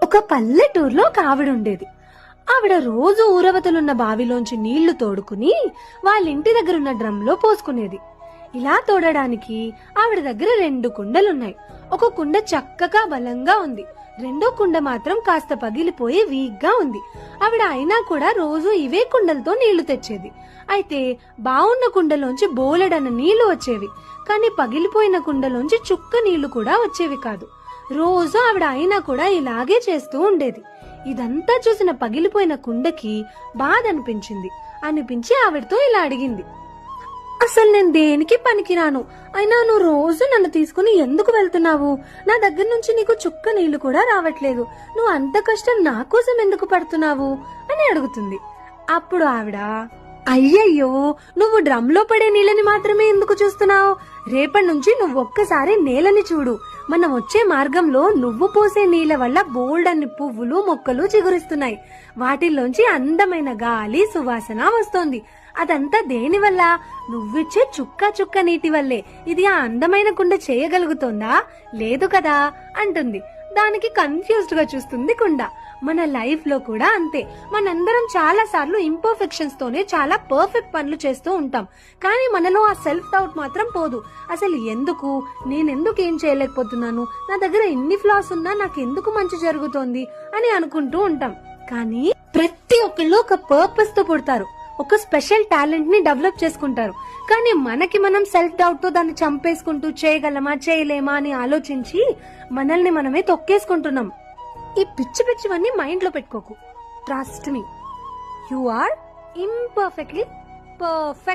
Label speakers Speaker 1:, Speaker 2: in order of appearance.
Speaker 1: ఒక పల్లెటూరులో ఒక ఆవిడ ఉండేది. ఆవిడ రోజు ఊరవతలున్న బావిలోంచి నీళ్లు తోడుకుని వాళ్ళింటి దగ్గరున్న డ్రమ్లో పోసుకునేది. ఇలా తోడడానికి ఆవిడ దగ్గర 2 కుండలున్నాయి. ఒక కుండ చక్కగా బలంగా ఉంది, రెండో కుండ మాత్రం కాస్త పగిలిపోయి వీక్ గా ఉంది. ఆవిడ అయినా కూడా రోజు ఇవే కుండలతో నీళ్లు తెచ్చేది. అయితే బాగున్న కుండలోంచి బోలెడన్న నీళ్లు వచ్చేవి, కానీ పగిలిపోయిన కుండలోంచి చుక్క నీళ్లు కూడా వచ్చేవి కాదు. రోజు ఆవిడ అయినా కూడా ఇలాగే చేస్తూ ఉండేది. ఇదంతా చూసిన పగిలిపోయిన కుండకి బాధ అనిపించి ఆవిడతో ఇలా అడిగింది, అసలు నేను దేనికి పనికిరాను, అయినా నువ్వు రోజు నన్ను తీసుకుని ఎందుకు వెళ్తున్నావు? నా దగ్గర నుంచి నీకు చుక్క నీళ్లు కూడా రావట్లేదు, నువ్వు అంత కష్టం నా కోసం ఎందుకు పడుతున్నావు అని అడుగుతుంది. అప్పుడు ఆవిడ, అయ్యయ్యో, నువ్వు డ్రమ్లో పడే నీళ్ళని మాత్రమే ఎందుకు చూస్తున్నావు? రేపటి నుంచి నువ్వు ఒక్కసారి నేలని చూడు. మనం వచ్చే మార్గంలో నువ్వు పోసే నీళ్ల వల్ల బోల్డన్ని పువ్వులు మొక్కలు చిగురిస్తున్నాయి. వాటిల్లోంచి అందమైన గాలి సువాసన వస్తోంది. అదంతా దేని వల్ల? నువ్విచ్చే చుక్క నీటి వల్లే. ఇది ఆ అందమైన కుండ చేయగలుగుతోందా? లేదు కదా అంటుంది. దానికి కన్ఫ్యూజ్డ్ గా చూస్తుంది కుండ. మన లైఫ్ లో కూడా అంతే. మనందరం చాలా సార్లు ఇంపర్ఫెక్షన్స్ తోనే చాలా పర్ఫెక్ట్ పనులు చేస్తూ ఉంటాం, కానీ మనలో ఆ సెల్ఫ్ డౌట్ మాత్రం పోదు. అసలు ఎందుకు, నేనెందుకు ఏం చేయలేకపోతున్నాను, నా దగ్గర ఎన్ని ఫ్లాస్ ఉన్నా నాకెందుకు మంచి జరుగుతోంది అని అనుకుంటూ ఉంటాం. కానీ ప్రతి ఒక్కళ్ళు ఒక పర్పస్ తో పుడతారు, ఒక స్పెషల్ టాలెంట్ ని డెవలప్ చేసుకుంటారు. కానీ మనకి మనం సెల్ఫ్ డౌట్ తో దాన్ని చంపేసుకుంటూ చేయగలమా చేయలేమా అని ఆలోచించి మనల్ని మనమే తొక్కేసుకుంటున్నాం. ఈ పిచ్చివన్నీ మైండ్ లో పెట్టుకోకు. Trust me, you are imperfectly perfect.